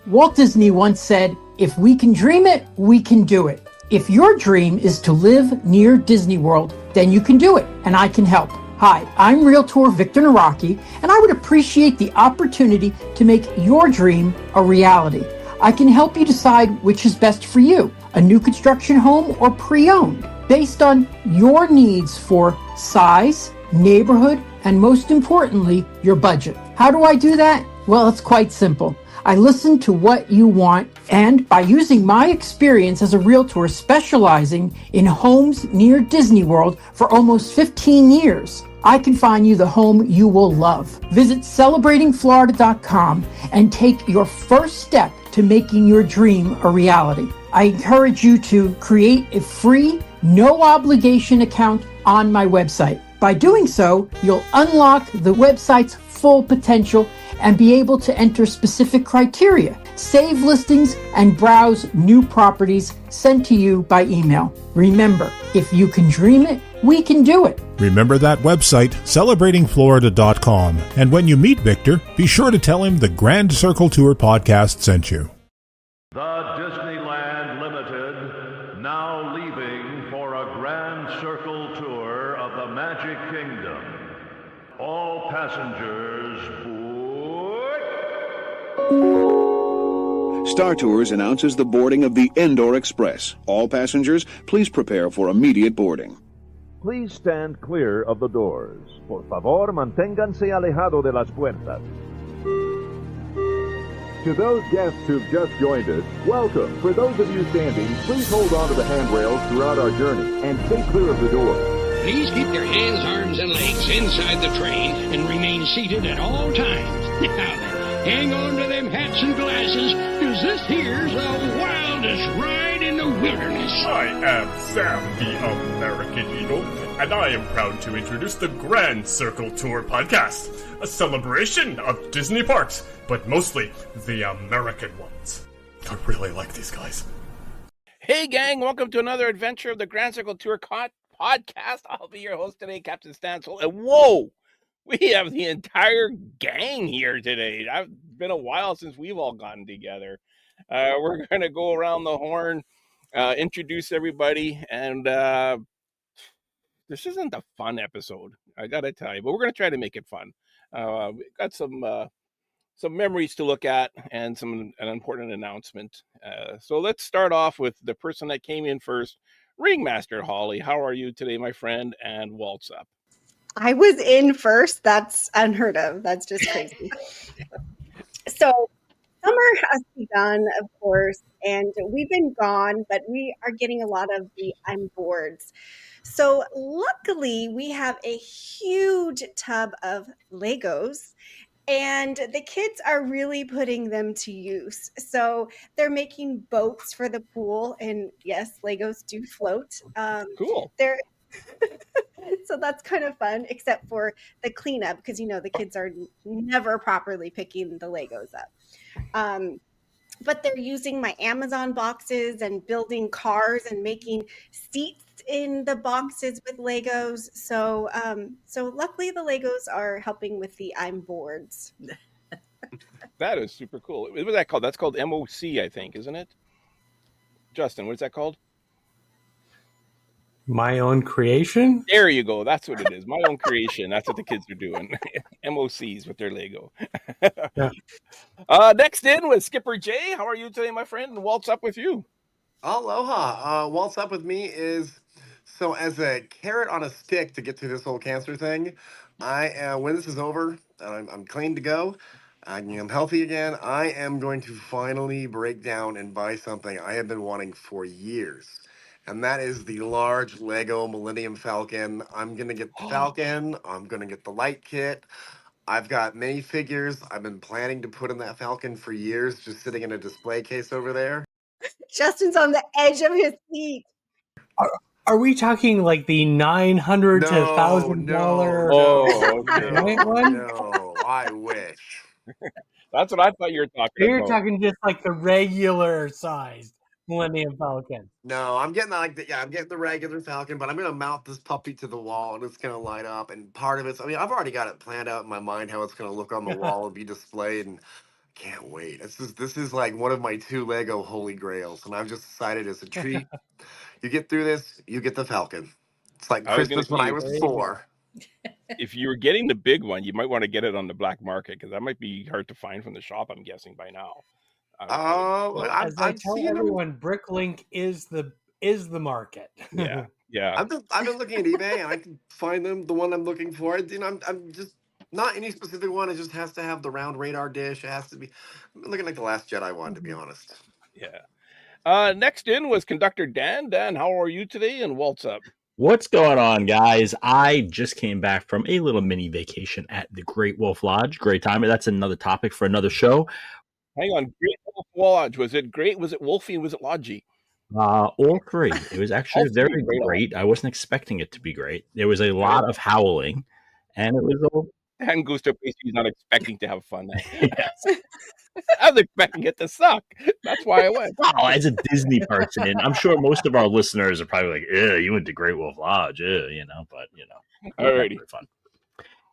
Walt Disney once said, "If we can dream it, we can do it." If your dream is to live near Disney World, then you can do it, and I can help. Hi, I'm Realtor Victor Naraki, and I would appreciate the opportunity to make your dream a reality. I can help you decide which is best for you, a new construction home or pre-owned, based on your needs for size, neighborhood, and most importantly, your budget. How do I do that? Well, it's quite simple. I listen to what you want, and by using my experience as a realtor specializing in homes near Disney World for almost 15 years, I can find you the home you will love. Visit celebratingflorida.com and take your first step to making your dream a reality. I encourage you to create a free, no obligation account on my website. By doing so, you'll unlock the website's full potential and be able to enter specific criteria, save listings, and browse new properties sent to you by email. Remember, if you can dream it, we can do it. Remember that website, celebratingflorida.com. And when you meet Victor, be sure to tell him the Grand Circle Tour podcast sent you. The Disneyland Limited now leaving for a Grand Circle Tour of the Magic Kingdom. All passengers board. Star Tours announces the boarding of the Endor Express. All passengers, please prepare for immediate boarding. Please stand clear of the doors. Por favor, manténganse alejado de las puertas. To those guests who've just joined us, welcome. For those of you standing, please hold on to the handrails throughout our journey and stay clear of the door. Please keep your hands, arms, and legs inside the train and remain seated at all times. Now then, hang on to them hats and glasses, because this here's the wildest ride in the wilderness. I am Sam, the American Eagle, and I am proud to introduce the Grand Circle Tour podcast, a celebration of Disney parks, but mostly the American ones. I really like these guys. Hey gang, welcome to another adventure of the Grand Circle Tour podcast. I'll be your host today, Captain Stansel. And whoa, we have the entire gang here today. It's been a while since we've all gotten together. We're going to go around the horn, introduce everybody, and this isn't a fun episode, I got to tell you, but we're going to try to make it fun. We've got some memories to look at and an important announcement. So let's start off with the person that came in first. Ringmaster Holly, how are you today, my friend? And waltz up. I was in first. That's unheard of. That's just crazy. So summer has begun, of course, and we've been gone, but we are getting a lot of the I'm boards. So luckily, we have a huge tub of Legos, and the kids are really putting them to use. So they're making boats for the pool. And yes, Legos do float. Cool. So that's kind of fun, except for the cleanup, because, the kids are never properly picking the Legos up. But they're using my Amazon boxes and building cars and making seats in the boxes with Legos. So luckily the Legos are helping with the I'm boards. That is super cool. What is that called? That's called MOC, I think, isn't it? Justin, what is that called? My own creation? There you go. That's what it is. My own creation. That's what the kids are doing. MOCs with their Lego. Yeah. Next in was Skipper Jay. How are you today, my friend? And waltz up with you. Aloha. Waltz up with me is, so as a carrot on a stick to get to this whole cancer thing, when this is over, I'm clean to go, I'm healthy again, I am going to finally break down and buy something I have been wanting for years. And that is the large Lego Millennium Falcon. I'm going to get the Falcon. I'm going to get the light kit. I've got many figures. I've been planning to put in that Falcon for years, just sitting in a display case over there. Justin's on the edge of his seat. Are we talking like the $900 to $1,000? No, I wish. That's what I thought you were talking about. You're talking just like the regular size Millennium Falcon. No, I'm getting I'm getting the regular Falcon, but I'm going to mount this puppy to the wall and it's going to light up. And part of it's, I've already got it planned out in my mind how it's going to look on the wall and be displayed. And Can't wait. This is like one of my 2 Lego holy grails, and I've just decided as a treat. You get through this, you get the Falcon. It's like I was going to Christmas when I say, was There you 4. if you were getting the big one, you might want to get it on the black market because that might be hard to find from the shop, I'm guessing, by now. Well, as I I've tell seen them. everyone, Bricklink is the market. Yeah. Yeah. I've been looking at eBay and I can find them the one I'm looking for. You know, I'm just not any specific one. It just has to have the round radar dish. It has to be. I'm looking like the Last Jedi one, to be honest. Yeah. Next in was Conductor Dan. Dan, how are you today? And what's up? What's going on, guys? I just came back from a little mini vacation at the Great Wolf Lodge. Great time. That's another topic for another show. Hang on. Great Wolf Lodge. Was it great? Was it wolfy? Was it lodgy? All 3. It was actually All 3, very right on. great. I wasn't expecting it to be great. There was a lot of howling, and it was all. And Gustav he's not expecting to have fun. Yes. I was expecting it to suck. That's why I went. Oh, as a Disney person, and I'm sure most of our listeners are probably like, "Yeah, you went to Great Wolf Lodge, you know." But Alrighty. Fun.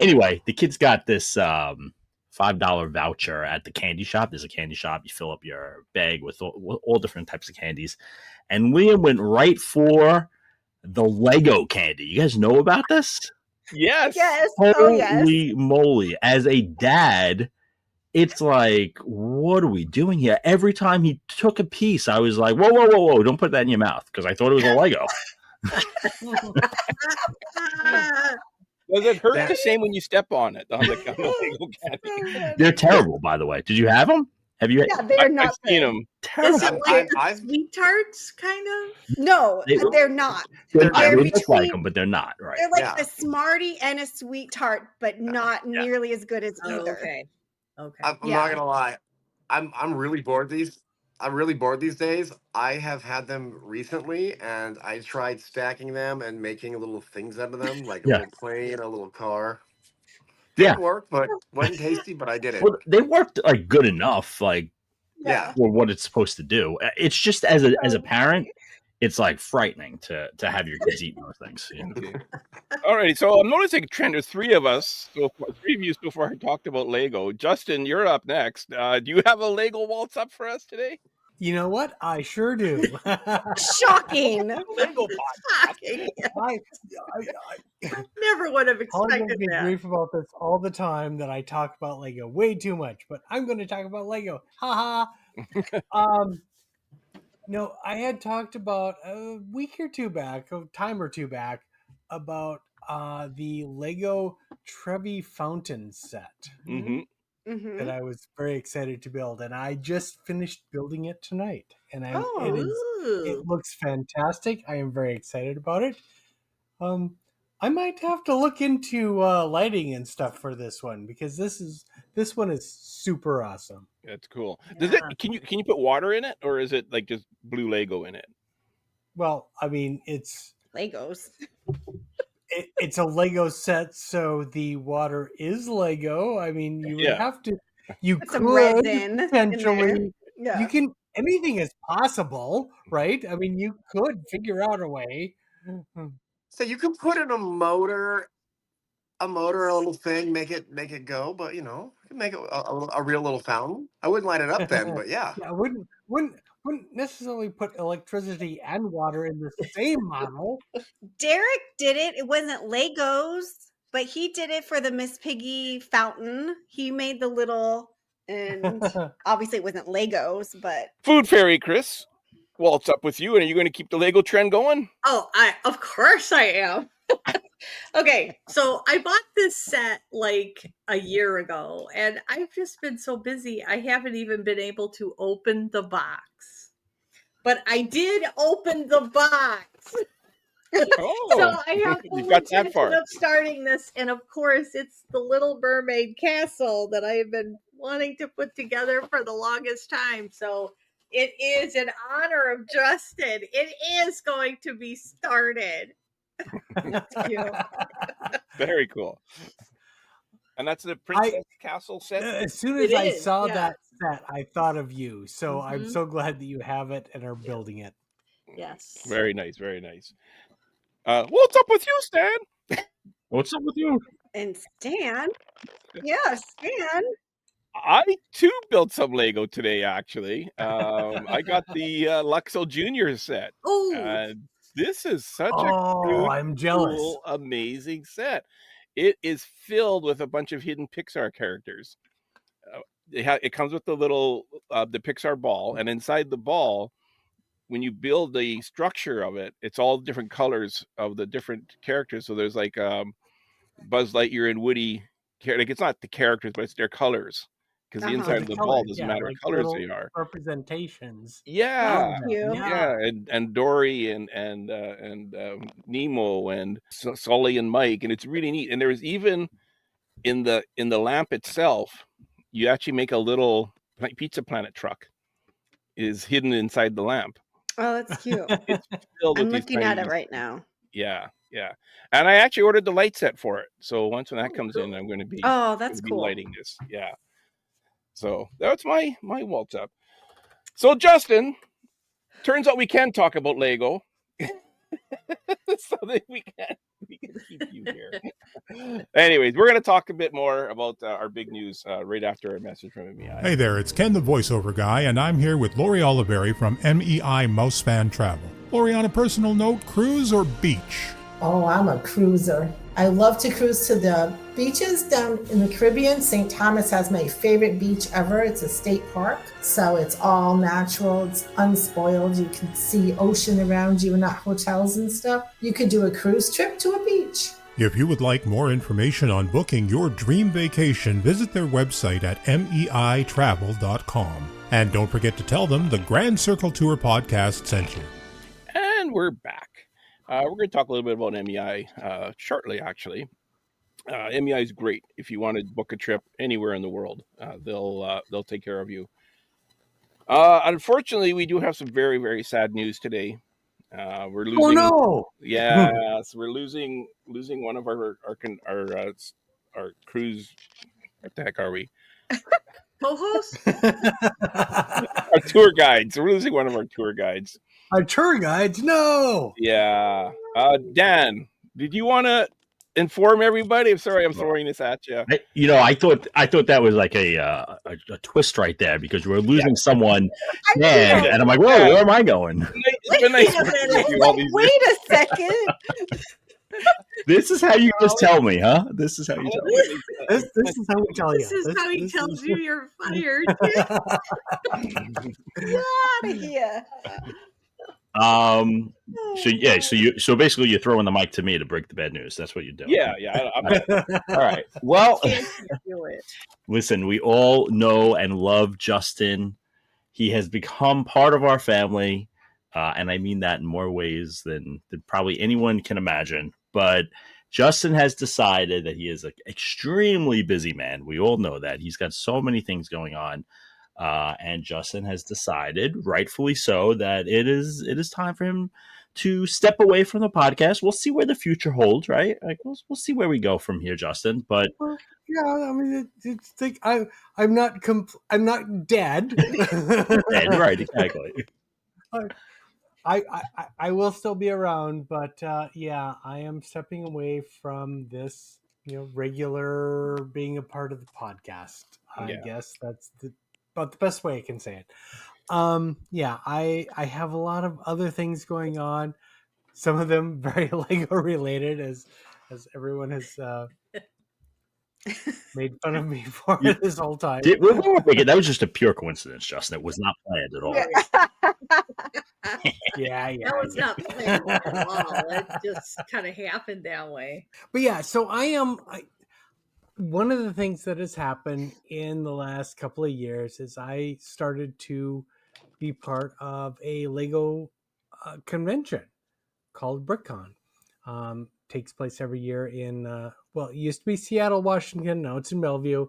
Anyway, the kids got this $5 voucher at the candy shop. There's a candy shop. You fill up your bag with all different types of candies, and Liam went right for the Lego candy. You guys know about this? Yes. Holy moly! As a dad, it's like, what are we doing here? Every time he took a piece, I was like, whoa, don't put that in your mouth, because I thought it was a Lego. Does it hurt the same when you step on it? On the Lego candy? They're terrible, by the way. Did you have them? Have you? Yeah, they're not. I've seen them. Terrible. Is it like sweet tarts, kind of? No, they're not. They They're look like them, but they're not, right? They're like a Smartie and a sweet tart, but not nearly as good as either. Okay. I'm not gonna lie. I'm really bored I'm really bored these days. I have had them recently, and I tried stacking them and making little things out of them, like a little plane, a little car. Didn't work, but wasn't tasty. But I did it. Well, they worked like good enough, like Yeah. for what it's supposed to do. It's just as a parent, it's like frightening to have your kids eating those things. You know? Alrighty, so I'm noticing a trend. There's 3 of us, three of you so far talked about Lego. Justin, you're up next. Do you have a Lego waltz up for us today? You know what? I sure do. Shocking. Lego Shocking. I never would have Holly expected gives me that. grief about this all the time, that I talk about Lego way too much, but I'm going to talk about Lego. Ha ha. No, I had talked about a time or two back, about the Lego Trevi fountain set that I was very excited to build, and I just finished building it tonight, and it looks fantastic. I am very excited about it. I might have to look into lighting and stuff for this one, because this one is super awesome. That's cool. Does it? Can you put water in it, or is it like just blue Lego in it? Well, I mean, it's Legos. It's a Lego set, so the water is Lego. I mean, you would have to. You Put could some resin potentially. Yeah. You can. Anything is possible, right? I mean, you could figure out a way. So you could put in a motor, a little thing, make it go. But you can make it a real little fountain. I wouldn't light it up then, but yeah. I wouldn't necessarily put electricity and water in the same model. Derek did it. It wasn't Legos, but he did it for the Miss Piggy fountain. He made the little, and obviously it wasn't Legos, but Food Fairy Kris, what's up with you? And are you going to keep the Lego trend going? Oh, of course I am. Okay, so I bought this set like a year ago, and I've just been so busy, I haven't even been able to open the box. But I did open the box. So I have full intention of starting this, and of course, it's the Little Mermaid castle that I have been wanting to put together for the longest time. So it is in honor of Justin. It is going to be started. That's cute. Very cool. And that's the Princess Castle set? As soon as I saw that set, I thought of you. So I'm so glad that you have it and are building it. Yes. Very nice, very nice. What's up with you, Stan? What's up with you? And Stan? Yeah, Stan. I too built some Lego today, actually. I got the Luxo Junior set. Oh, And this is such a Oh, cute, I'm jealous. cool, amazing set. It is filled with a bunch of hidden Pixar characters. It comes with the little the Pixar ball, and inside the ball, when you build the structure of it, it's all different colors of the different characters. So there's like Buzz Lightyear and Woody. Like it's not the characters, but it's their colors. Because the Uh-huh. inside The of the ball colors, doesn't yeah, matter what like colors little they are. representations That's Yeah, of them. cute. Yeah. yeah, and Dory and Nemo and Sully and Mike, and it's really neat. And there's even in the lamp itself, you actually make a little Pizza Planet truck is hidden inside the lamp. Oh, that's cute. It's filled with I'm these looking tiny at it Easter right eggs. now. Yeah, yeah. And I actually ordered the light set for it. So once when that oh, comes in, I'm cool. going to be Oh, that's cool. lighting this. Yeah. So that's my waltz up. So Justin, turns out we can talk about Lego. So that we can keep you here. Anyways, we're going to talk a bit more about our big news right after a message from MEI. Hey there, it's Ken the voiceover guy, and I'm here with Lori Oliveri from MEI Mousespan Travel. Lori, on a personal note, cruise or beach? Oh, I'm a cruiser. I love to cruise to the beaches down in the Caribbean. St. Thomas has my favorite beach ever. It's a state park, so it's all natural. It's unspoiled. You can see ocean around you and not hotels and stuff. You could do a cruise trip to a beach. If you would like more information on booking your dream vacation, visit their website at meitravel.com. And don't forget to tell them the Grand Circle Tour podcast sent you. And we're back. We're going to talk a little bit about MEI shortly, actually. MEI is great. If you want to book a trip anywhere in the world, they'll take care of you. Unfortunately, we do have some very, very sad news today. We're losing. Oh no! Yes, we're losing one of our cruise. What the heck are we? Co-host? Our tour guides. We're losing one of our tour guides. Our tour guides? No! Yeah. Dan, did you want to inform everybody? I'm sorry, I'm throwing this at you. I thought that was like a twist right there because we're losing someone, and I'm like, whoa, where am I going? Wait a second. This is how you just tell me, huh? This is how you tell me. This is how we tell you. This is how he tells you you're fired. Get out of here. So basically you're throwing the mic to me to break the bad news. That's what you're doing. Yeah. All right. Well, Do it. listen, we all know and love Justin. He has become part of our family, and I mean that in more ways than probably anyone can imagine. But Justin has decided that he is an extremely busy man. We all know that. He's got so many things going on. And Justin has decided, rightfully so, that it is time for him to step away from the podcast. We'll see where the future holds, right? Like we'll see where we go from here, Justin. But yeah, I mean, it's like I'm not dead. dead, right? Exactly. I will still be around, but yeah, I am stepping away from this, regular being a part of the podcast. I guess that's about the best way I can say it. Yeah, I have a lot of other things going on. Some of them very Lego related, as everyone has made fun of me for this whole time. That was just a pure coincidence, Justin. It was not planned at all. Yeah. That was not planned at all. It just kind of happened that way. But yeah, so one of the things that has happened in the last couple of years is I started to be part of a Lego convention called BrickCon. Takes place every year in, it used to be Seattle, Washington. Now it's in Bellevue.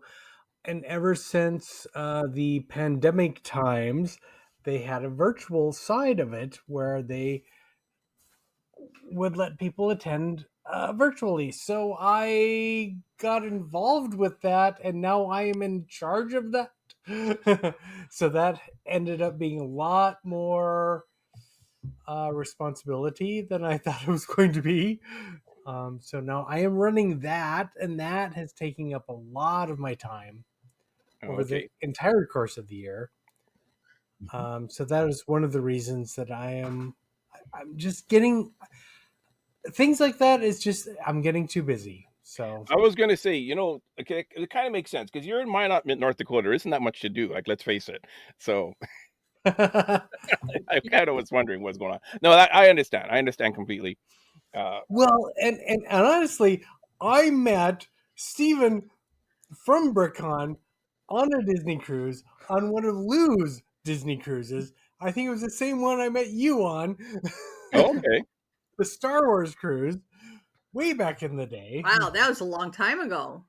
And ever since the pandemic times, they had a virtual side of it where they would let people attend virtually. So I got involved with that, and now I am in charge of that. So that ended up being a lot more responsibility than I thought it was going to be. So now I am running that, and that has taken up a lot of my time. over the entire course of the year. So that is one of the reasons that I'm just getting things like that. Is just I'm getting too busy. So I was going to say, okay, it kind of makes sense because you're in Minot, North Dakota. There isn't that much to do. Like, let's face it. So I kind of was wondering what's going on. No, I understand. I understand completely. Well, and honestly, I met Steven from BrickCon on a Disney cruise on one of Lou's Disney cruises. I think it was the same one I met you on. Oh, okay. The Star Wars cruise, way back in the day. Wow, that was a long time ago.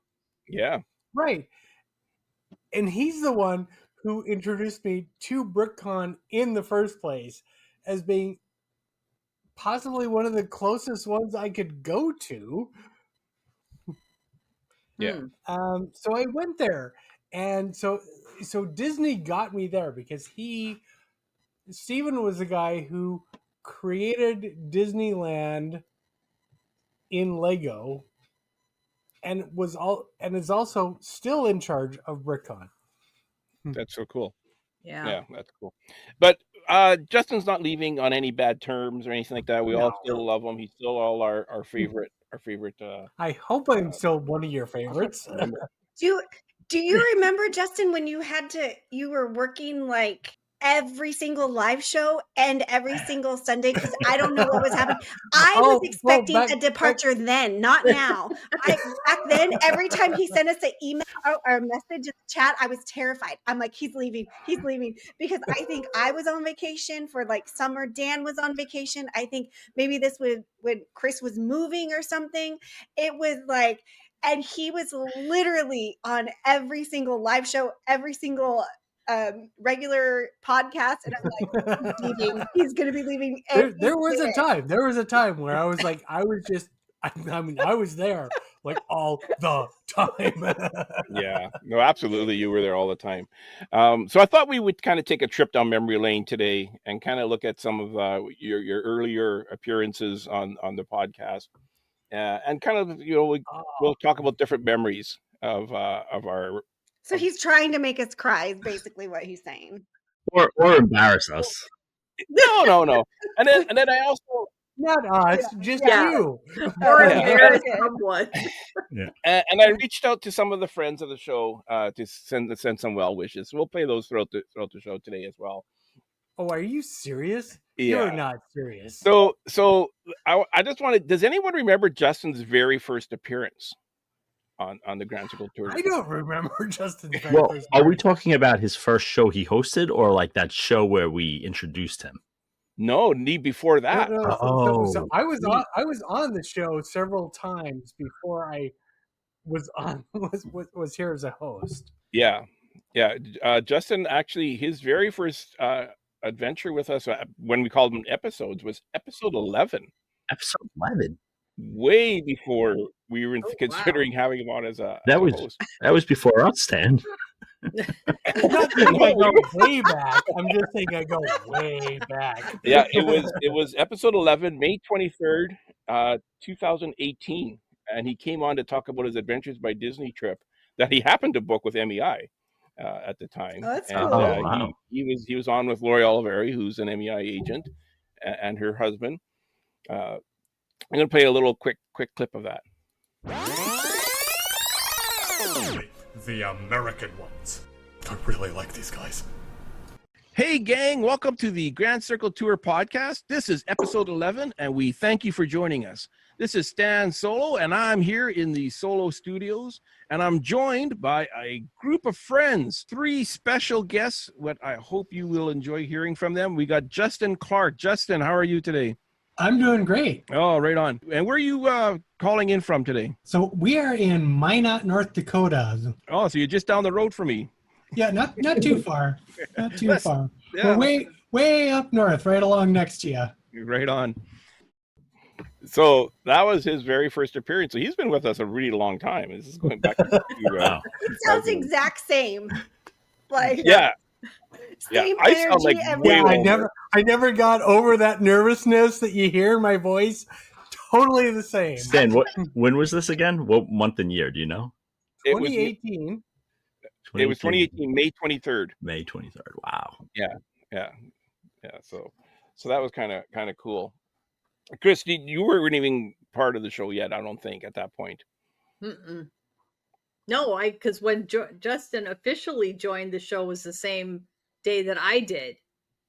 Yeah. Right. And he's the one who introduced me to BrickCon in the first place as being possibly one of the closest ones I could go to. Yeah. So I went there, and so Disney got me there because Steven was the guy who created Disneyland in Lego, and is also still in charge of BrickCon. That's so cool. Yeah, that's cool. But Justin's not leaving on any bad terms or anything like that. We all still love him. He's still all our favorite. Our favorite. I hope I'm still one of your favorites. Do you remember, Justin, when you were working like every single live show and every single Sunday? Because I don't know what was happening. I was expecting a departure then, not now. Back then, every time he sent us an email or a message in the chat, I was terrified. I'm like, he's leaving, because I think I was on vacation for like summer. Dan was on vacation. I think maybe this was when Kris was moving or something. It was like. And he was literally on every single live show, every single regular podcast. And I'm like, he's leaving. He's going to be leaving. There was a time where I was like, I was there like all the time. Yeah, no, absolutely. You were there all the time. So I thought we would kind of take a trip down memory lane today and kind of look at some of your earlier appearances on the podcast. And kind of, we'll talk about different memories of our. So he's trying to make us cry, is basically what he's saying. Or embarrass us. No. And then I also. Not us, just you. Or embarrass someone. Yeah. And I reached out to some of the friends of the show to send some well wishes. We'll play those throughout the show today as well. Oh, are you serious? Yeah. You're not serious. So I just wanted. Does anyone remember Justin's very first appearance on the Grand Circle Tour? I don't remember Justin's very first appearance. Are we talking about his first show he hosted, or like that show where we introduced him? No, before that. No. So I was on the show several times before I was here as a host. Yeah. Justin, actually, his very first adventure with us, when we called them episodes, was episode 11. Episode 11? Way before we were considering having him on as a host. That was before us, Stan. I'm not saying I go way back. I'm just saying I go way back. Yeah, it was episode 11, May 23rd, 2018. And he came on to talk about his Adventures by Disney trip that he happened to book with MEI at the time. Oh, that's and cool. He was on with Lori Oliveri, who's an MEI agent, and her husband. I'm going to play a little quick clip of that. The American ones. I really like these guys. Hey gang, welcome to the Grand Circle Tour podcast. This is episode 11 and we thank you for joining us. This is Stan Solo and I'm here in the Solo studios and I'm joined by a group of friends, 3 special guests, what I hope you will enjoy hearing from them. We got Justin Clark. Justin, how are you today? I'm doing great. Oh, right on. And where are you calling in from today? So we are in Minot, North Dakota. Oh, so you're just down the road from me. Yeah, not too far. Not too far. Yeah. We're way up north, right along next to you. Right on. So that was his very first appearance. So he's been with us a really long time. This is going back to It sounds exact same. Like yeah. Same I energy. sound like I never got over that nervousness that you hear in my voice. Totally the same. Stan, when was this again? What month and year? Do you know? 2018. It was 2018, May 23rd. May 23rd. Wow. Yeah. So that was kind of cool. Chris, you weren't even part of the show yet, I don't think, at that point. Mm-mm. No, because when Justin officially joined the show was the same day that I did,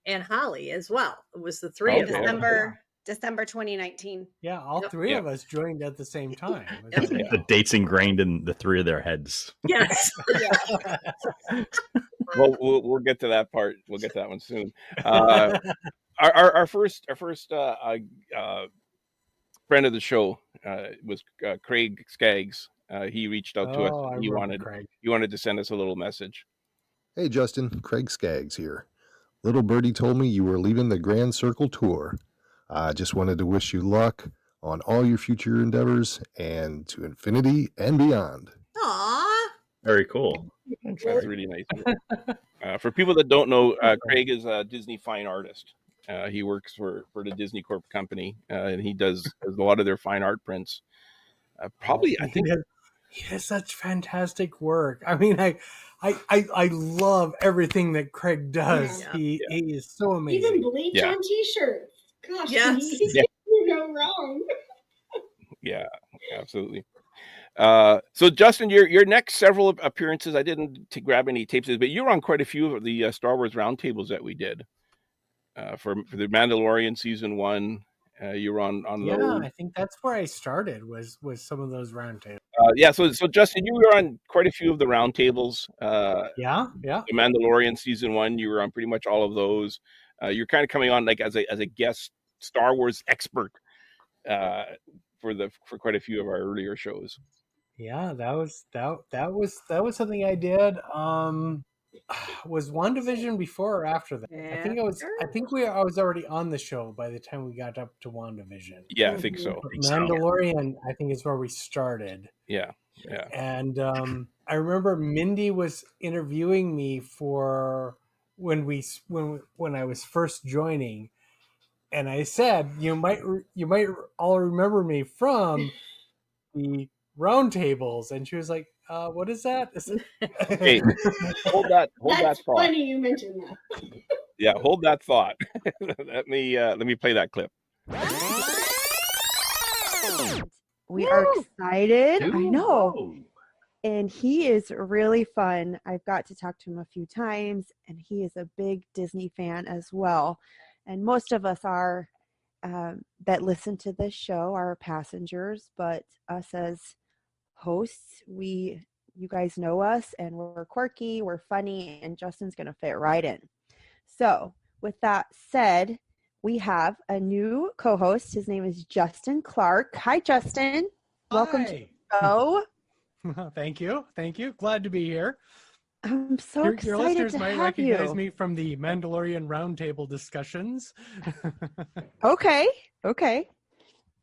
and Holly as well. It was the three of them. December 2019. Yeah, all three of us joined at the same time. The date's ingrained in the three of their heads. Yes. Well, we'll get to that part. We'll get to that one soon. Our first friend of the show was Craig Skaggs. He reached out to us. He wanted to send us a little message. Hey, Justin. Craig Skaggs here. Little birdie told me you were leaving the Grand Circle Tour. I just wanted to wish you luck on all your future endeavors and to infinity and beyond. Aww. Very cool. That's really nice. For people that don't know, Craig is a Disney fine artist. He works for the Disney Corp company, and he does a lot of their fine art prints. I think he does such fantastic work. I mean, I love everything that Craig does. Yeah. He is so amazing. Even bleach on T-shirts. Gosh, yes. You go wrong. Yeah, absolutely. So Justin, your next several appearances, I didn't grab any tapes, but you were on quite a few of the Star Wars roundtables that we did. For the Mandalorian season 1, you were on Yeah, those. I think that's where I started was some of those roundtables. So Justin, you were on quite a few of the roundtables. Yeah. The Mandalorian season 1, you were on pretty much all of those. You're kind of coming on like as a guest Star Wars expert for quite a few of our earlier shows. Yeah, that was something I did. Was WandaVision before or after that? Yeah. I think I was already on the show by the time we got up to WandaVision. Yeah, I think so. Mandalorian, I think, is where we started. Yeah. And I remember Mindy was interviewing me for when I was first joining, and I said, you might all remember me from the roundtables, and she was like, what is that? Hey, hold that That's thought. funny you mentioned that. Yeah, hold that thought. let me play that clip. We are excited. Ooh. I know. And he is really fun. I've got to talk to him a few times, and he is a big Disney fan as well. And most of us are that listen to this show are passengers, but us as hosts, you guys know us, and we're quirky, we're funny, and Justin's going to fit right in. So with that said, we have a new co-host. His name is Justin Clark. Hi, Justin. Welcome to the show. Thank you. Glad to be here. I'm so excited your listeners to might have recognize you. me from the Mandalorian roundtable discussions. Okay.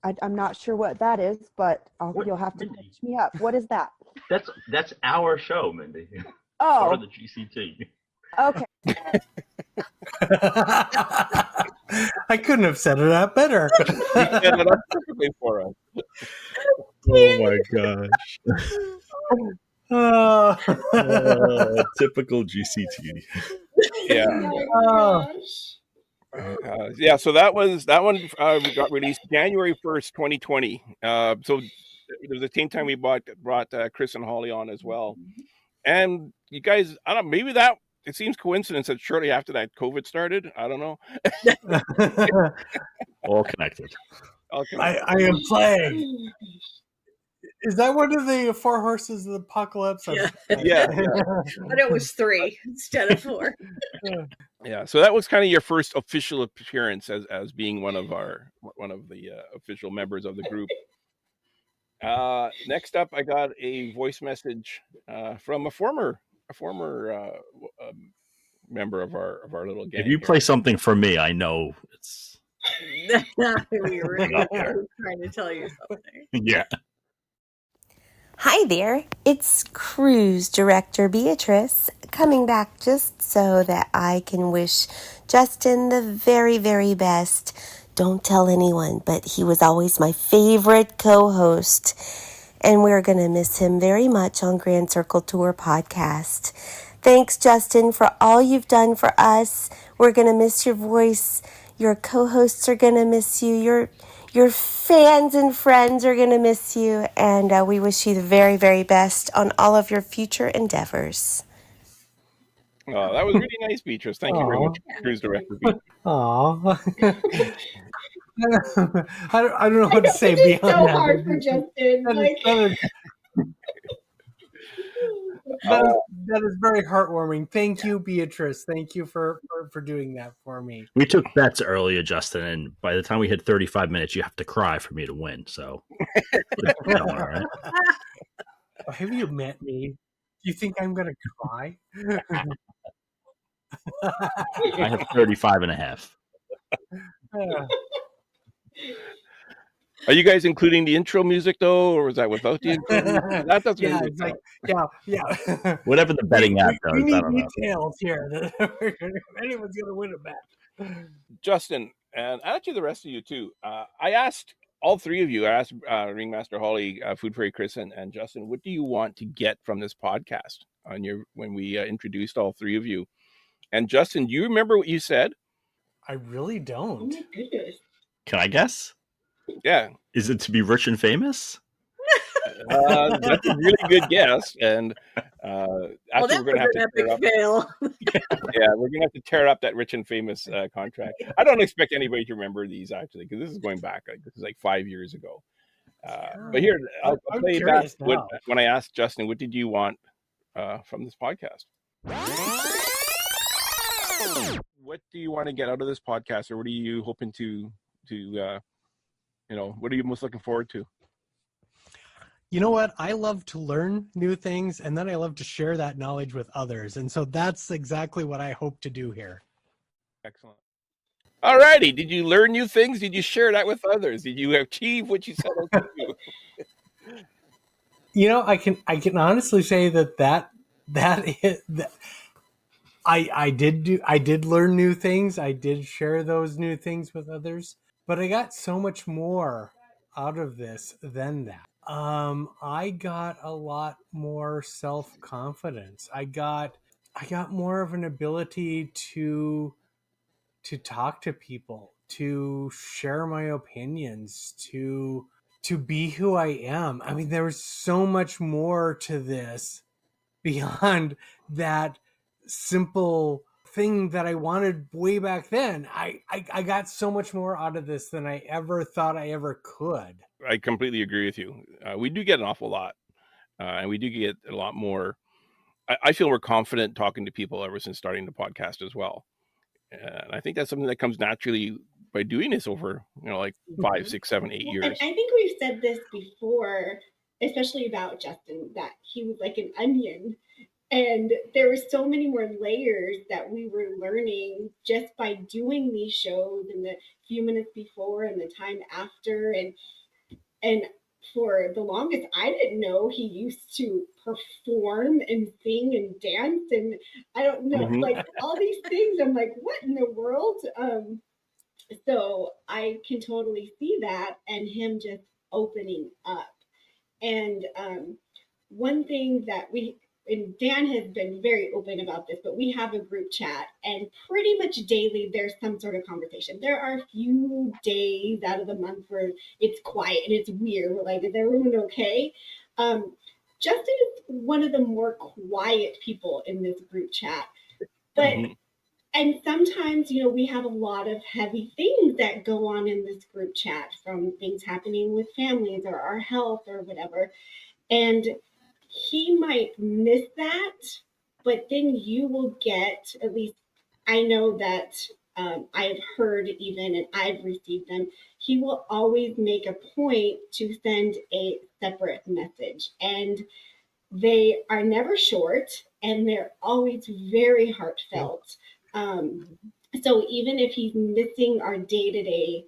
I'm not sure what that is, but you'll have to catch me up. What is that? That's our show, Mindy. Oh. Part of the GCT. Okay. I couldn't have set it up better. You set it up perfectly for us. Oh my gosh. Typical GCT. Yeah. So that one got released January 1st, 2020. So there was the same time we brought Chris and Holly on as well. And you guys, I don't know, maybe it seems coincidence that shortly after that COVID started. I don't know. All connected. I am plague. Is that one of the 4 horses of the apocalypse? Yeah. But it was 3 instead of 4. Yeah. So that was kind of your first official appearance as being one of the official members of the group. Next up, I got a voice message from a former member of our little gang. If you play something for me, I know it's. We were trying to tell you something. Yeah. Hi there, it's Cruise Director Beatrice coming back just so that I can wish Justin the very, very best. Don't tell anyone, but he was always my favorite co-host. and we're going to miss him very much on Grand Circle Tour podcast. Thanks, Justin, for all you've done for us. We're going to miss your voice. Your co-hosts are going to miss you. Your fans and friends are going to miss you. And we wish you the very, very best on all of your future endeavors. Oh, that was really nice, Beatrice. Thank you very much, Cruise Director Beatrice. Aw. I don't know what to say It's beyond so that. hard for Justin. That is very heartwarming. Thank you, Beatrice. Thank you for doing that for me. We took bets earlier, Justin, and by the time we hit 35 minutes, you have to cry for me to win. So, all right. Have you met me? Do you think I'm going to cry? I have 35 and a half. Are you guys including the intro music though, or was that without the intro music? That doesn't Yeah, really it's like, yeah. Whatever the betting app does, we I need don't know. details here. If anyone's going to win it back. Justin, and actually the rest of you too. I asked all three of you. I asked Ringmaster Holly, Food Fairy Kris, and Justin, what do you want to get from this podcast? When we introduced all three of you, and Justin, do you remember what you said? I really don't. Oh my goodness. Can I guess? Yeah. Is it to be rich and famous? That's a really good guess, and actually we're going to have to tear up. Fail. Yeah, we're going to have to tear up that rich and famous contract. I don't expect anybody to remember these actually, because this is going back. This is like 5 years ago. But here, I'll play you back when I asked Justin, what did you want from this podcast? What do you want to get out of this podcast, or what are you hoping to what are you most looking forward to? You know what? I love to learn new things, and then I love to share that knowledge with others. And so that's exactly what I hope to do here. Excellent. All righty. Did you learn new things? Did you share that with others? Did you achieve what you set out to do? You know, I can honestly say that I did learn new things. I did share those new things with others, but I got so much more out of this than that. I got a lot more self-confidence. I got more of an ability to talk to people, to share my opinions, to be who I am. I mean, there was so much more to this beyond that simple thing that I wanted way back then. I got so much more out of this than I ever thought I ever could. I completely agree with you. We do get an awful lot, and we do get a lot more. I feel we're confident talking to people ever since starting the podcast as well. And I think that's something that comes naturally by doing this over, like 5, 6, 7, 8 years. And I think we've said this before, especially about Justin, that he was like an onion. And there were so many more layers that we were learning just by doing these shows in the few minutes before and the time after. And for the longest, I didn't know he used to perform and sing and dance. And I don't know, like all these things. I'm like, what in the world? So I can totally see that and him just opening up. And one thing that and Dan has been very open about this, but we have a group chat and pretty much daily there's some sort of conversation. There are a few days out of the month where it's quiet and it's weird. We're like, is everyone okay? Justin is one of the more quiet people in this group chat. But and sometimes, we have a lot of heavy things that go on in this group chat, from things happening with families or our health or whatever. And he might miss that, but then you will get, at least I know that I've heard even, and I've received them, he will always make a point to send a separate message. And they are never short, and they're always very heartfelt. So even if he's missing our day-to-day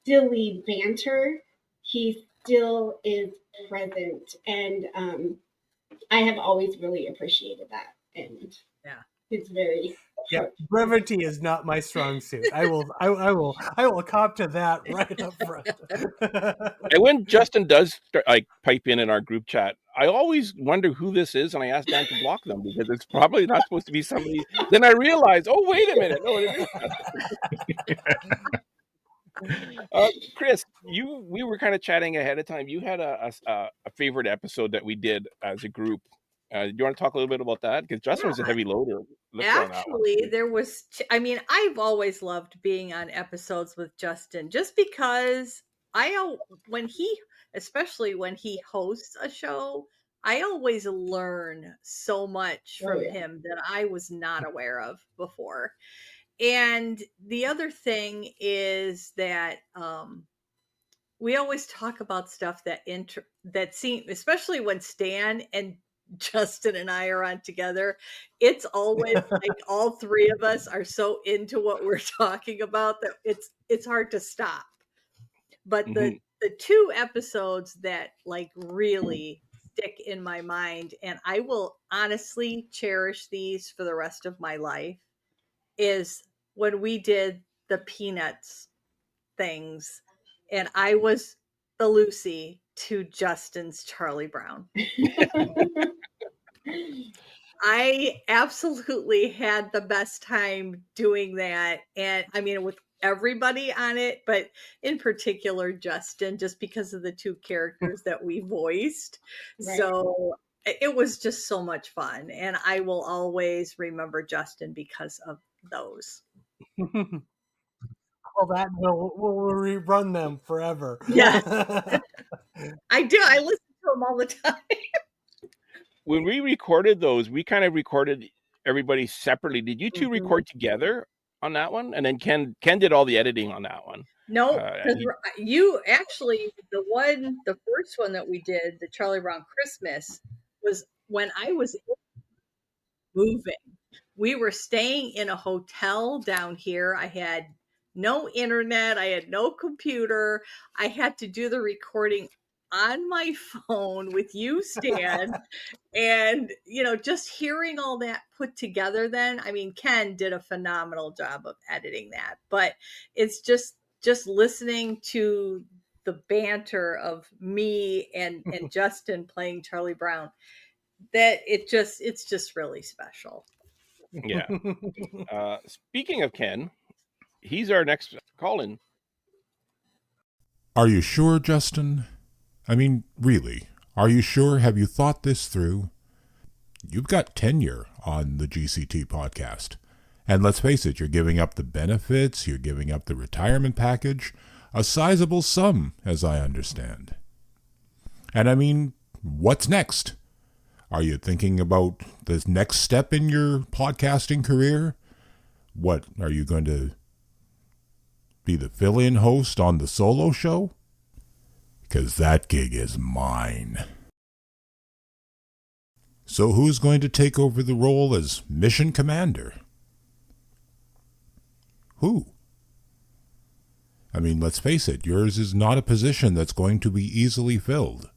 silly banter, he still is present. And I have always really appreciated that. And It's very Yeah, brevity is not my strong suit. I will cop to that right up front. And when Justin does start, like pipe in our group chat, I always wonder who this is, and I ask Dan to block them because it's probably not supposed to be somebody. Then I realize, oh wait a minute, no, it is Justin. Chris, we were kind of chatting ahead of time. You had a favorite episode that we did as a group. Do you want to talk a little bit about that? Because Justin was a heavy lifter on that one. Actually, there was, I mean, I've always loved being on episodes with Justin just because especially when he hosts a show, I always learn so much from him that I was not aware of before. And the other thing is that we always talk about stuff that seem, especially when Stan and Justin and I are on together, it's always like all three of us are so into what we're talking about that it's hard to stop. But the two episodes that like really stick in my mind, and I will honestly cherish these for the rest of my life, is when we did the Peanuts things and I was the Lucy to Justin's Charlie Brown. I absolutely had the best time doing that. And I mean, with everybody on it, but in particular, Justin, just because of the two characters that we voiced. Right. So it was just so much fun. And I will always remember Justin because of those. Well, that we'll rerun them forever. Yes. I do. I listen to them all the time. When we recorded those, we kind of recorded everybody separately. Did you two record together on that one? And then Ken did all the editing on that one. No, because you actually, the first one that we did, the Charlie Brown Christmas, was when I was moving. We were staying in a hotel down here. I had no internet. I had no computer. I had to do the recording on my phone with you, Stan. And, just hearing all that put together then, I mean, Ken did a phenomenal job of editing that. But it's just listening to the banter of me and Justin playing Charlie Brown, that it's just really special. Yeah. Speaking of Ken, he's our next call-in. Are you sure, Justin? I mean, really, are you sure? Have you thought this through? You've got tenure on the GCT podcast. And let's face it, you're giving up the benefits, you're giving up the retirement package, a sizable sum, as I understand. And I mean, what's next? Are you thinking about the next step in your podcasting career? What, are you going to be the fill-in host on the solo show? Because that gig is mine. So who's going to take over the role as mission commander? Who? I mean, let's face it, yours is not a position that's going to be easily filled.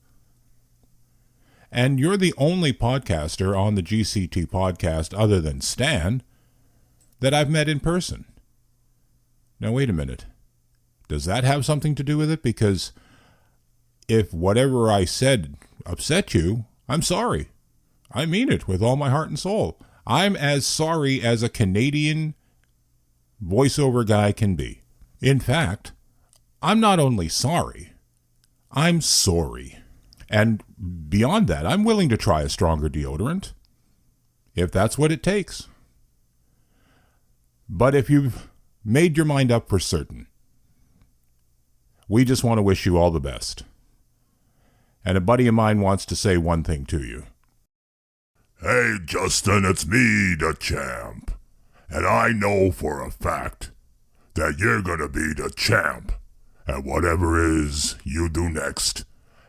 And you're the only podcaster on the GCT podcast, other than Stan, that I've met in person. Now, wait a minute. Does that have something to do with it? Because if whatever I said upset you, I'm sorry. I mean it with all my heart and soul. I'm as sorry as a Canadian voiceover guy can be. In fact, I'm not only sorry, I'm sorry. And beyond that, I'm willing to try a stronger deodorant, if that's what it takes. But if you've made your mind up for certain, we just want to wish you all the best. And a buddy of mine wants to say one thing to you. Hey, Justin, it's me, the champ. And I know for a fact that you're gonna be the champ at whatever is you do next.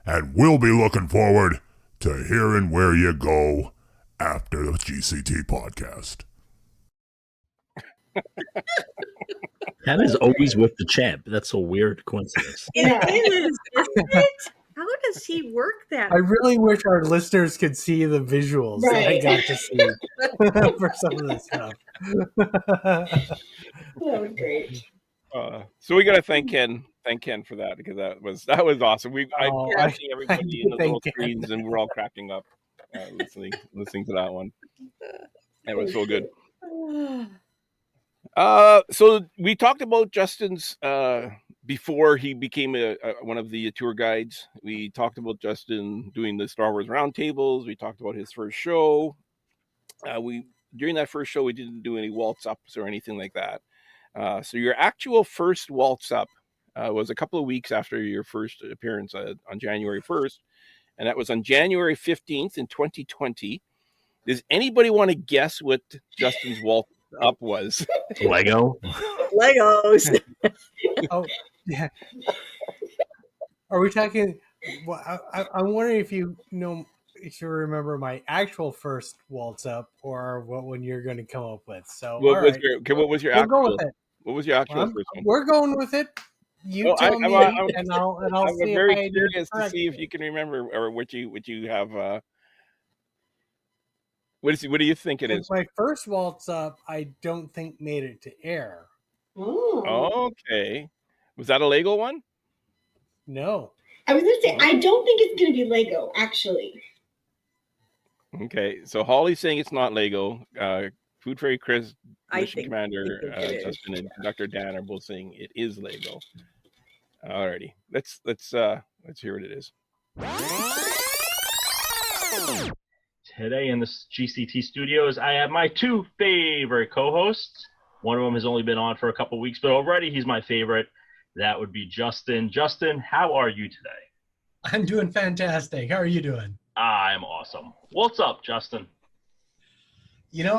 And we'll be looking forward to hearing where you go after the GCT podcast. Ken is always with the champ. That's a weird coincidence. It is, isn't it? How does he work that? I really wish our listeners could see the visuals that I Right. got to see for some of this stuff. That was great. So we got to thank Ken for that, because that was awesome. I I seeing everybody do in the little thank Ken. screens, and we're all cracking up listening to that one. It was so good. So we talked about Justin's before he became one of the tour guides. We talked about Justin doing the Star Wars roundtables. We talked about his first show. During that first show, we didn't do any waltz ups or anything like that. So your actual first waltz up was a couple of weeks after your first appearance on January 1st, and that was on January 15th in 2020. Does anybody want to guess what Justin's waltz up was? Lego. Legos. Oh, yeah. Are we talking? Well, I'm wondering if you remember my actual first waltz up or what one you're going to come up with. So, What was your we'll actual? go with it. What was your actual Well, first one? we're going with it. You Well, tell me, and I'll I'm see very if I curious to see if you can remember, or what you have. What do you think it is? My first waltz up, I don't think made it to air. Okay, was that a Lego one? No. I was going to say, I don't think it's going to be Lego, actually. Okay, so Holly's saying it's not Lego. Food Fairy Kris, I Mission think Commander it is. Justin, and Conductor Dan are both saying it is Lego. Alrighty, let's hear what it is. Today in the GCT studios, I have my two favorite co-hosts. One of them has only been on for a couple weeks, but already he's my favorite. That would be Justin. Justin, how are you today? I'm doing fantastic. How are you doing? I'm awesome. What's up, Justin?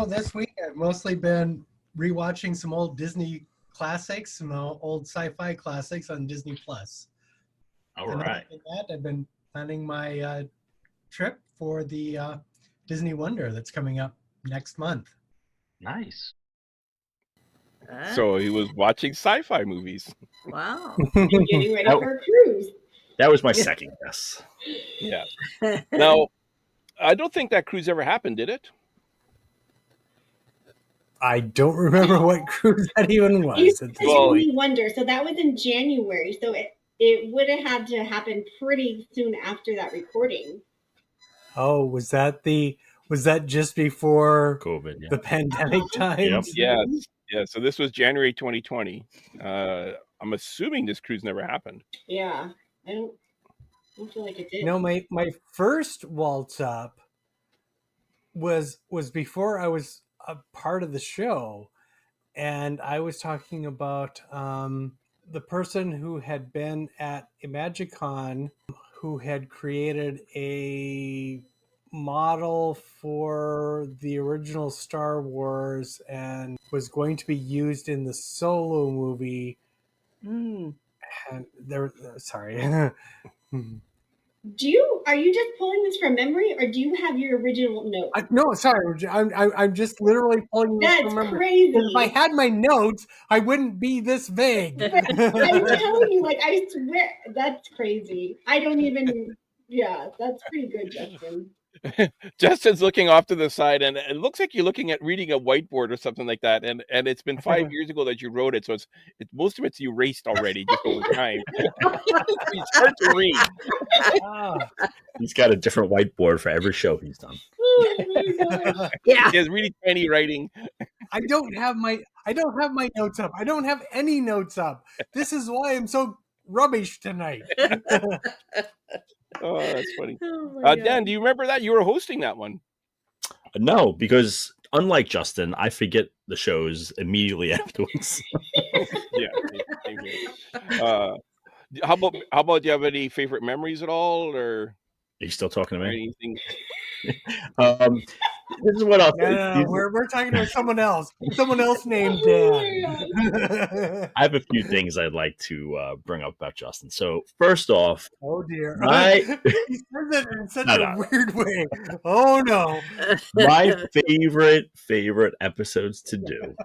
This week I've mostly been rewatching some old Disney classics, some old sci-fi classics on Disney Plus. All and right. Other than that, I've been planning my trip for the Disney Wonder that's coming up next month. Nice. So he was watching sci-fi movies. Wow. And getting ready for a cruise. That was my second guess. Yeah. Now, I don't think that cruise ever happened, did it? I don't remember what cruise that even was. You said Disney Wonder, so that was in January. So it would have had to happen pretty soon after that recording. Oh, was that just before COVID, the pandemic times? Yep. Yeah. So this was January 2020. I'm assuming this cruise never happened. Yeah, I don't feel like it did. My first waltz up was before I was a part of the show, and I was talking about the person who had been at Imagicon, who had created a model for the original Star Wars and was going to be used in the Solo movie. And sorry. Are you just pulling this from memory, or do you have your original note? No, sorry. I'm just literally pulling this from memory. Crazy. If I had my notes, I wouldn't be this vague. I'm telling you, I swear, that's crazy. I don't even. Yeah, that's pretty good, Justin. Justin's looking off to the side, and it looks like you're looking at reading a whiteboard or something like that. And it's been 5 years ago that you wrote it, so it's most of it's erased already just over time. It's hard to read. He's got a different whiteboard for every show he's done. Yeah, he has really tiny writing. I don't have my notes up. I don't have any notes up. This is why I'm so rubbish tonight. Oh, that's funny. Dan, do you remember that? You were hosting that one. No, because unlike Justin, I forget the shows immediately afterwards. Yeah. Same here. How about do you have any favorite memories at all, or are you still talking to me? Anything? This is what I'll say. No, we're talking to someone else. Someone else named Dan. I have a few things I'd like to bring up about Justin. So first off, oh dear, he says it in such a weird way. Oh no, my favorite episodes to do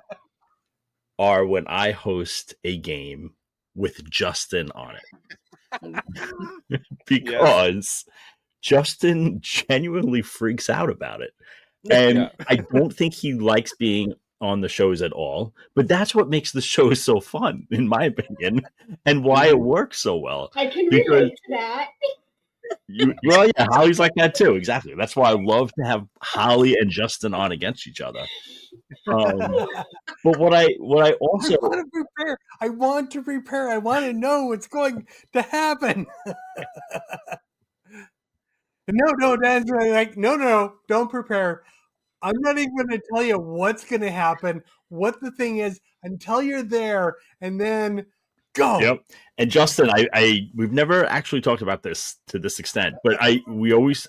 are when I host a game with Justin on it. because Justin genuinely freaks out about it. And Yeah. I don't think he likes being on the shows at all, but that's what makes the show so fun, in my opinion, and why it works so well. I can Because relate to that. well, yeah, Holly's like that too. Exactly. That's why I love to have Holly and Justin on against each other. But what I also I want to prepare. I want to know what's going to happen. No, Dan's like, no, don't prepare. I'm not even going to tell you what's going to happen, what the thing is, until you're there, and then go. Yep. And Justin, we've never actually talked about this to this extent, but I always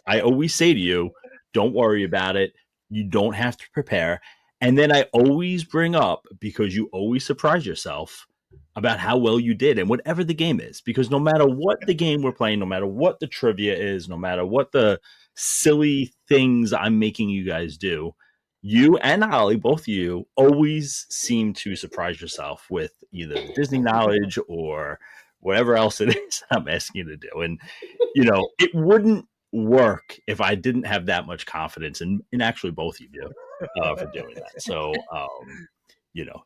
say to you, don't worry about it. You don't have to prepare. And then I always bring up, because you always surprise yourself about how well you did and whatever the game is, because no matter what the game we're playing, no matter what the trivia is, no matter what the silly things I'm making you guys do, you and Holly, both of you, always seem to surprise yourself with either the Disney knowledge or whatever else it is I'm asking you to do. And, it wouldn't work if I didn't have that much confidence in actually both of you for doing that. So,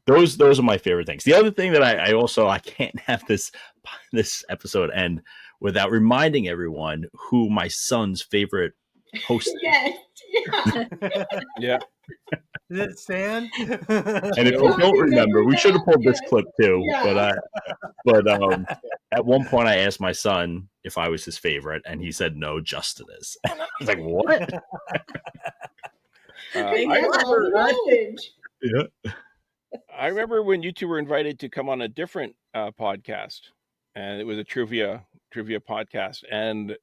those are my favorite things. The other thing that I can't have this episode end without reminding everyone who my son's favorite host is. Yes. Yeah. Is it Stan? And if you don't remember, we should have pulled this clip too. Yeah. But at one point I asked my son if I was his favorite, and he said no, Justin is. I was like, what? I remember when you two were invited to come on a different podcast, and it was a trivia podcast, and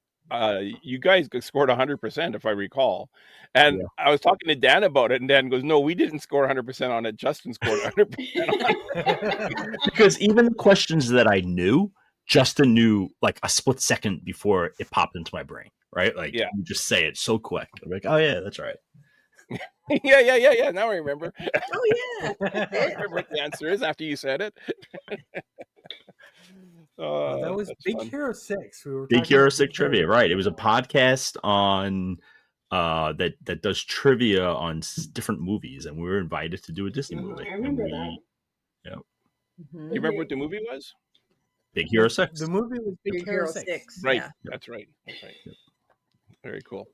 you guys scored 100%, if I recall. And I was talking to Dan about it, and Dan goes, "No, we didn't score 100% on it. Justin scored 100% on it." Because even the questions that I knew, Justin knew like a split second before it popped into my brain, right? Like, you just say it so quick. I'm like, oh yeah, that's right. Yeah. Now I remember. Oh yeah. I remember what the answer is after you said it. That was that's Big fun. Hero 6. We were Big talking Hero about 6 trivia, right? It was a podcast on that does trivia on different movies, and we were invited to do a Disney movie. I remember that. Yeah. You remember what the movie was? Big Hero 6. The movie was Big Hero 6. Right. Yeah. That's right. Very cool.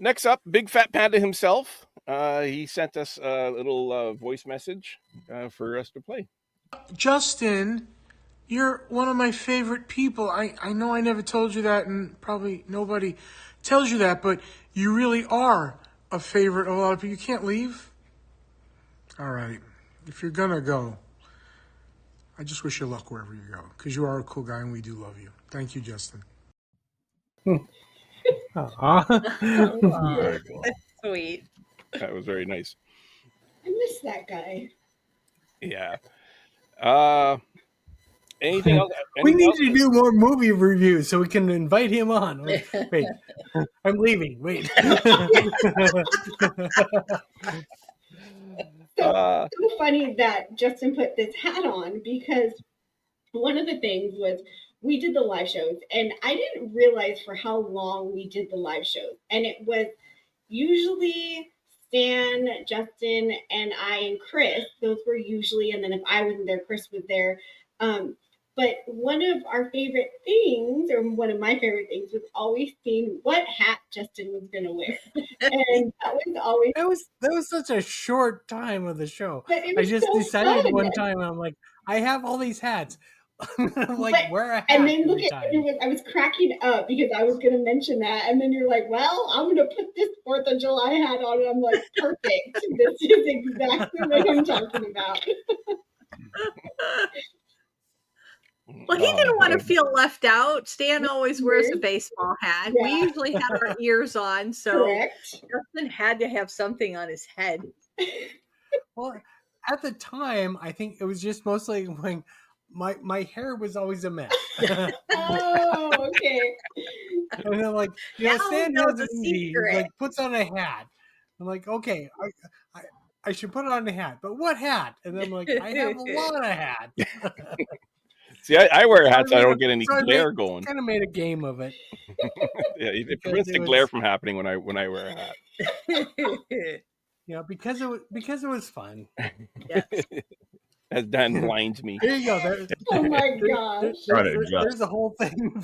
Next up, Big Fat Panda himself. He sent us a little voice message for us to play. Justin, you're one of my favorite people. I know I never told you that, and probably nobody tells you that, but you really are a favorite of a lot of people. You can't leave? All right. If you're gonna go, I just wish you luck wherever you go, because you are a cool guy and we do love you. Thank you, Justin. Very cool. That's sweet. That was very nice. I miss that guy. Yeah. Anything else? We need to do more movie reviews so we can invite him on. Wait, I'm leaving. Wait. So funny that Justin put this hat on, because one of the things was we did the live shows, and I didn't realize for how long we did the live shows. And it was usually Stan, Justin, and I and Chris. Those were usually, and then if I wasn't there, Chris was there. But one of our favorite things, or one of my favorite things, was always seeing what hat Justin was going to wear. And that was always... That was such a short time of the show. But it I was just so decided fun. one time, I'm like, I have all these hats. I'm like, But- wear a hat and then look every at time. I was cracking up because I was going to mention that, and then you're like, "Well, I'm going to put this 4th of July hat on," and I'm like, "Perfect! This is exactly what I'm talking about." Well, he didn't want to feel left out. Stan always wears a baseball hat. We Yeah. usually have our ears on, so Correct. Justin had to have something on his head. Well, at the time, I think it was just mostly when my hair was always a mess. Oh, okay. And I'm like, Now Stan we know knows the it easy. He secret. like puts on a hat. I'm like, okay, I should put on a hat, but what hat? And I'm like, I have a lot of hats. See, I wear hats, so I don't get any So glare going. Kind of made a game of it. Yeah, it Because prevents it the was- glare from happening when I wear a hat. Because it was fun. Yes. As Dan blinds me. There you go. Oh my gosh. There's the whole thing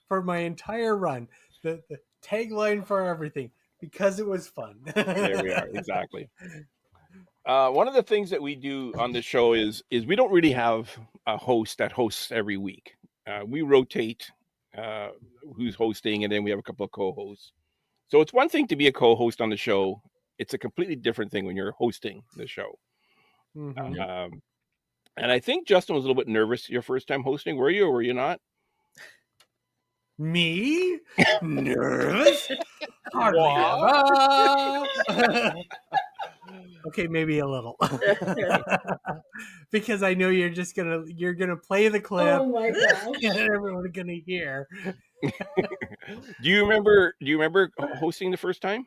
for my entire run. The tagline for everything, because it was fun. There we are, exactly. One of the things that we do on the show is we don't really have a host that hosts every week. We rotate who's hosting, and then we have a couple of co-hosts. So it's one thing to be a co-host on the show. It's a completely different thing when you're hosting the show. Mhm. And I think Justin was a little bit nervous your first time hosting. Were you, or were you not? Me? Nervous? Hardly What? ever. Okay, maybe a little. Because I know you're gonna play the clip. Oh my gosh. And everyone's gonna hear. Do you remember hosting the first time?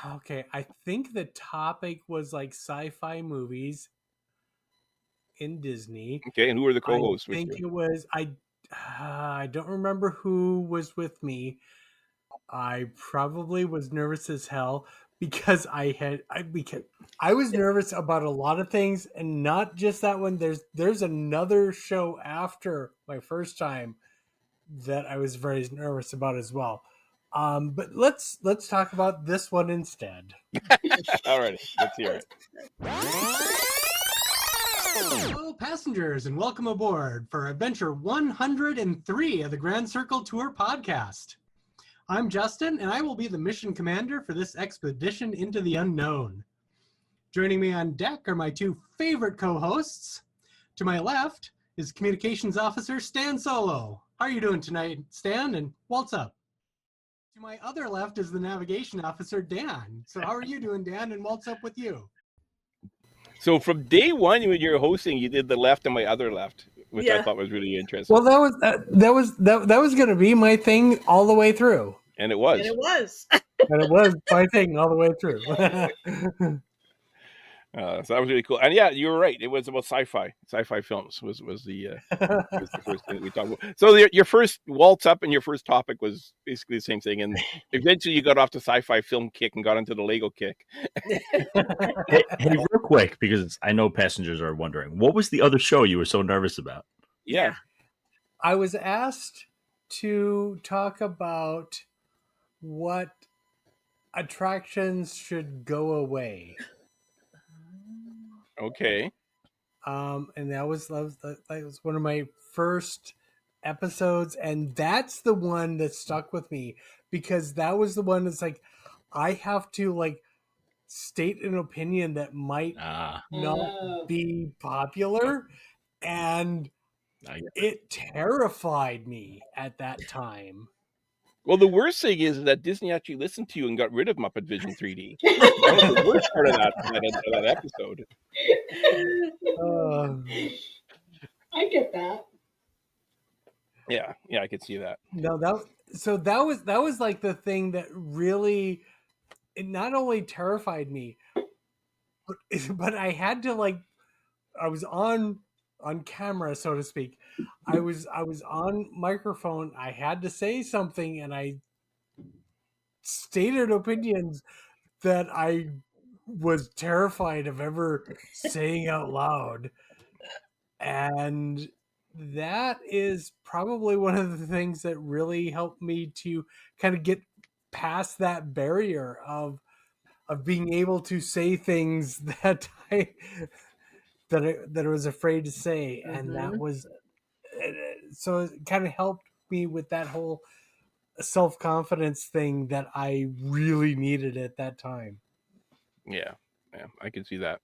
Okay. I think the topic was like sci-fi movies in Disney. Okay, and who were the co-hosts I with think you? it was I don't remember who was with me. I probably was nervous as hell because I was nervous about a lot of things, and not just that one. There's another show after my first time that I was very nervous about as well. But let's talk about this one instead. All right, let's hear it. Hello, passengers, and welcome aboard for Adventure 103 of the Grand Circle Tour podcast. I'm Justin, and I will be the mission commander for this expedition into the unknown. Joining me on deck are my two favorite co-hosts. To my left is Communications Officer Stan Solo. How are you doing tonight, Stan? And what's up? To my other left is the Navigation Officer, Dan. So how are you doing, Dan? And what's up with you? So from day one, when you were hosting, you did the left and my other left, which I Yeah. thought was really interesting. Well, that was going to be my thing all the way through, And it was. And it was. and it was my thing all the way through. So that was really cool. And yeah, you were right. It was about sci-fi. Sci-fi films was the first thing that we talked about. So your first waltz up and your first topic was basically the same thing. And eventually you got off the sci-fi film kick and got into the Lego kick. Hey, real quick, because I know passengers are wondering, what was the other show you were so nervous about? Yeah. I was asked to talk about what attractions should go away. Okay. And that was one of my first episodes, and that's the one that stuck with me because that was the one that's like I have to like state an opinion that might not be popular, and it terrified me at that time. Well, the worst thing is that Disney actually listened to you and got rid of Muppet Vision 3D. That was the worst part of that episode. I get that. Yeah, I could see that. No, that was like the thing that really, it not only terrified me, but I had to like, I was on camera, so to speak. I was on microphone. I had to say something, and I stated opinions that I was terrified of ever saying out loud. And that is probably one of the things that really helped me to kind of get past that barrier of being able to say things that I was afraid to say. And that was so it kind of helped me with that whole self-confidence thing that I really needed at that time. Yeah, I can see that.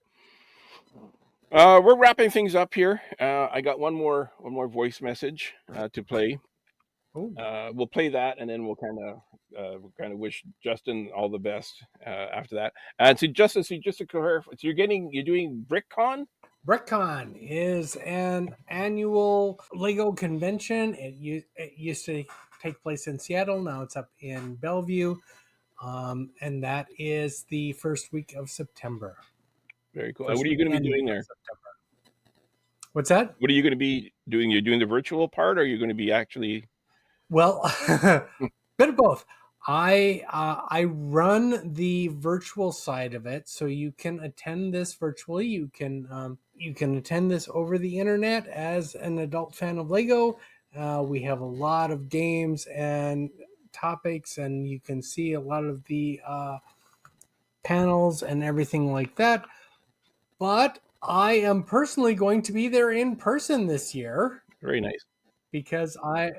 We're wrapping things up here. I got one more voice message to play. We'll play that, and then we'll kind of wish Justin all the best after that. And so, Justin, just to clarify, so you're doing BrickCon? BrickCon is an annual Lego convention. It used to take place in Seattle. Now it's up in Bellevue, and that is the first week of September. Very cool. And what are you going to be doing there? What's that? What are you going to be doing? You're doing the virtual part, or are you going to be actually? Well, bit of both. I run the virtual side of it, so you can attend this virtually. You can attend this over the internet as an adult fan of Lego. We have a lot of games and topics, and you can see a lot of the panels and everything like that. But I am personally going to be there in person this year. Very nice. Because I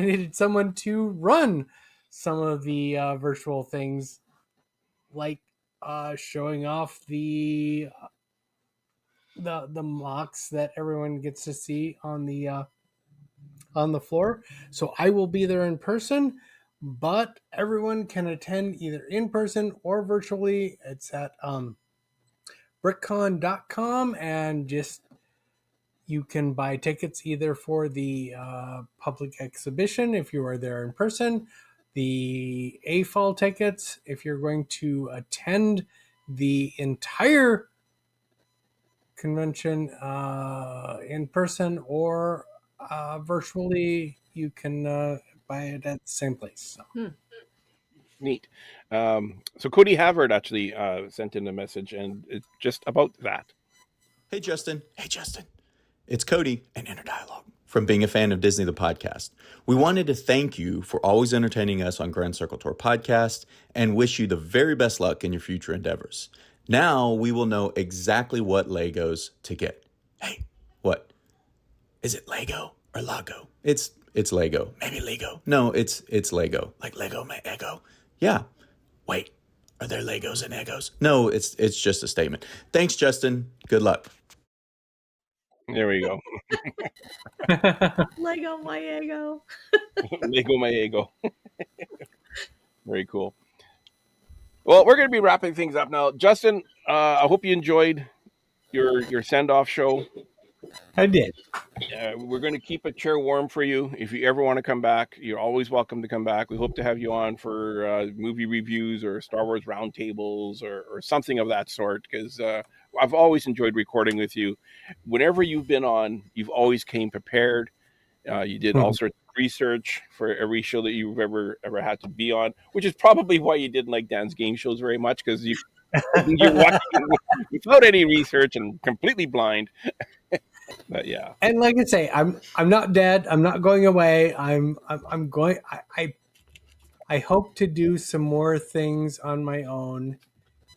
needed someone to run some of the virtual things, like showing off the mocks that everyone gets to see on the floor. So I will be there in person, but everyone can attend either in person or virtually. It's at brickcon.com, and just you can buy tickets either for the public exhibition if you are there in person, the AFOL tickets if you're going to attend the entire convention in person, or virtually. You can buy it at the same place. So. Neat. So Cody Havard actually sent in a message, and it's just about that. Hey, Justin. It's Cody and Inner Dialogue from Being a Fan of Disney, the podcast. We wanted to thank you for always entertaining us on Grand Circle Tour podcast and wish you the very best luck in your future endeavors. Now we will know exactly what Legos to get. Hey, what? Is it Lego or Lago? It's Lego. Maybe Lego. No, it's Lego. Like Lego my ego. Yeah. Wait, are there Legos and Egos? No, it's just a statement. Thanks, Justin. Good luck. There we go. Lego my ego. Lego my ego. Very cool. Well, we're going to be wrapping things up now. Justin, I hope you enjoyed your send-off show. I did. We're going to keep a chair warm for you. If you ever want to come back, you're always welcome to come back. We hope to have you on for movie reviews or Star Wars roundtables or something of that sort, because I've always enjoyed recording with you. Whenever you've been on, you've always came prepared. You did all sorts of research for every show that you've ever had to be on, which is probably why you didn't like Dan's game shows very much, because you're watching without any research and completely blind. But yeah, and like I say, I'm not dead. I'm not going away. I'm going. I hope to do some more things on my own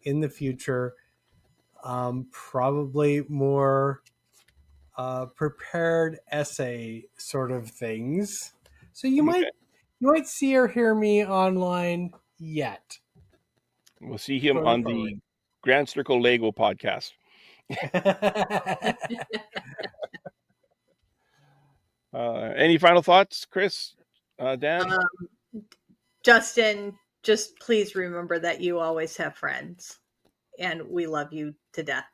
in the future. Probably more prepared essay sort of things. So you might see or hear me online yet. We'll see him on the Grand Circle Lego podcast. Any final thoughts, Kris? Dan? Justin, just please remember that you always have friends, and we love you to death.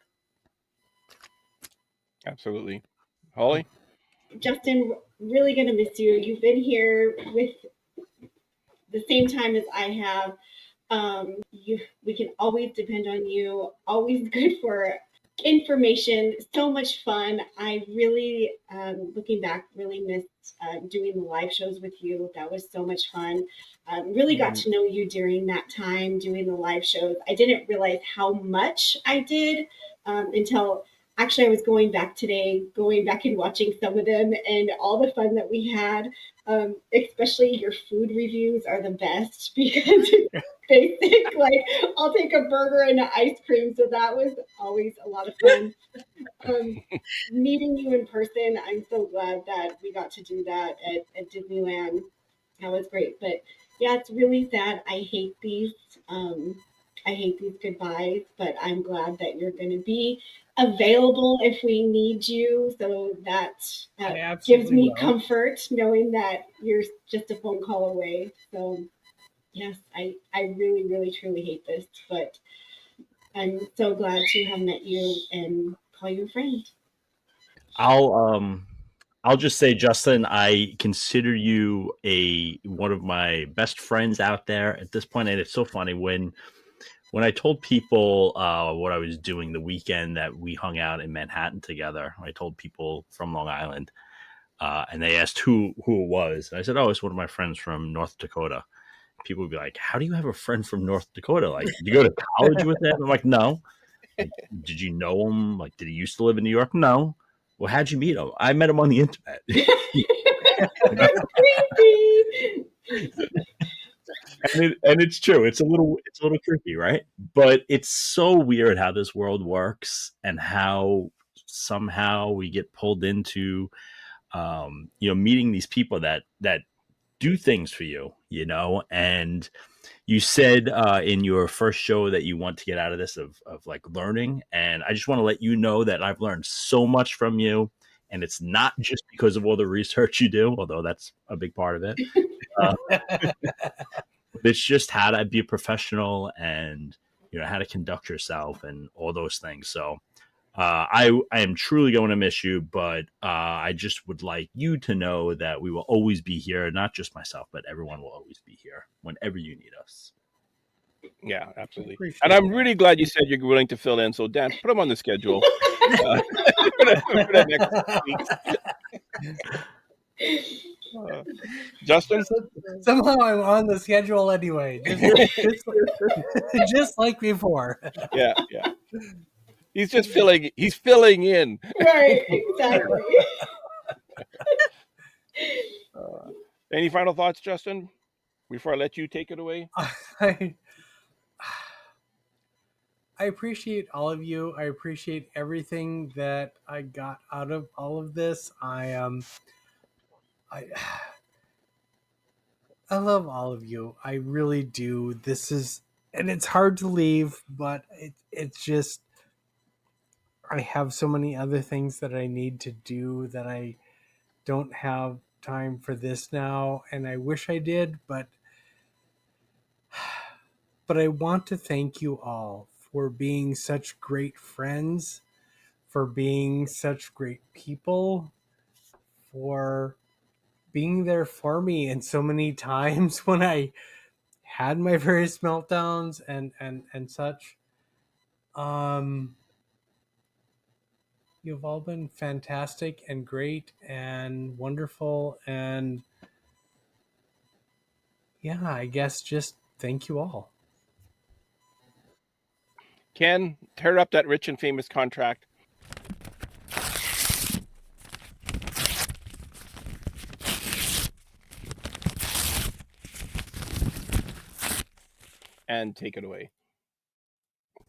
Absolutely. Holly? Justin, really going to miss you. You've been here with the same time as I have. We can always depend on you. Always good for information. So much fun. I really, looking back, really missed doing the live shows with you. That was so much fun. Really got to know you during that time doing the live shows. I didn't realize how much I did until actually I was going back and watching some of them, and all the fun that we had. Especially your food reviews are the best, because it's basic. Like, I'll take a burger and an ice cream. So that was always a lot of fun. Meeting you in person, I'm so glad that we got to do that at Disneyland. That was great. But yeah, it's really sad. I hate these goodbyes, but I'm glad that you're going to be available if we need you. So that gives me comfort knowing that you're just a phone call away. So yes, I really, really, truly hate this, but I'm so glad to have met you and call you a friend. I'll just say, Justin, I consider you one of my best friends out there at this point, and it's so funny when when I told people what I was doing the weekend that we hung out in Manhattan together, I told people from Long Island, and they asked who it was. And I said, "Oh, it's one of my friends from North Dakota." People would be like, "How do you have a friend from North Dakota? Like, did you go to college with him?" I'm like, "No." Like, did you know him? Like, did he used to live in New York? No. Well, how'd you meet him? I met him on the internet. And it's true. It's a little creepy, right? But it's so weird how this world works and how somehow we get pulled into, meeting these people that do things for you, and you said in your first show that you want to get out of this of like learning. And I just want to let you know that I've learned so much from you. And it's not just because of all the research you do, although that's a big part of it. It's just how to be a professional and, how to conduct yourself and all those things. So I am truly going to miss you, but I just would like you to know that we will always be here. Not just myself, but everyone will always be here whenever you need us. Yeah, absolutely. And I'm really glad you said you're willing to fill in. So Dan, put them on the schedule for the next week. Justin? Somehow I'm on the schedule anyway, just like before. Yeah. He's filling in. Right, exactly. Any final thoughts, Justin, before I let you take it away? I appreciate all of you. I appreciate everything that I got out of all of this. I love all of you. I really do. And it's hard to leave, but it's just, I have so many other things that I need to do that I don't have time for this now. And I wish I did, but I want to thank you all for being such great friends, for being such great people, for being there for me and so many times when I had my various meltdowns and such. You've all been fantastic and great and wonderful, and yeah, I guess just thank you all. Ken, tear up that rich and famous contract. And take it away.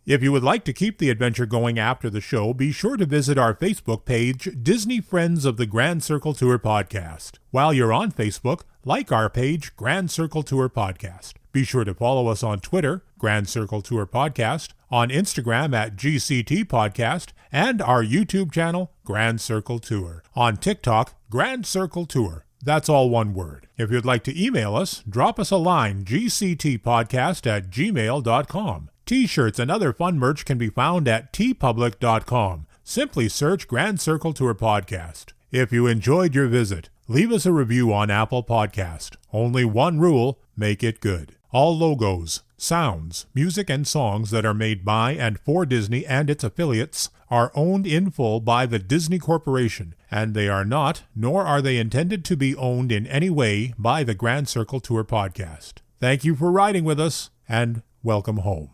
If you would like to keep the adventure going after the show, be sure to visit our Facebook page, Disney Friends of the Grand Circle Tour Podcast. While you're on Facebook, like our page, Grand Circle Tour Podcast. Be sure to follow us on Twitter, Grand Circle Tour Podcast, on Instagram at GCT Podcast, and our YouTube channel, Grand Circle Tour. On TikTok, Grand Circle Tour. That's all one word. If you'd like to email us, drop us a line, gctpodcast@gmail.com. T-shirts and other fun merch can be found at tpublic.com. Simply search Grand Circle Tour Podcast. If you enjoyed your visit, leave us a review on Apple Podcast. Only one rule, make it good. All logos, sounds, music, and songs that are made by and for Disney and its affiliates are owned in full by the Disney Corporation, and they are not, nor are they intended to be owned in any way by the Grand Circle Tour Podcast. Thank you for riding with us, and welcome home.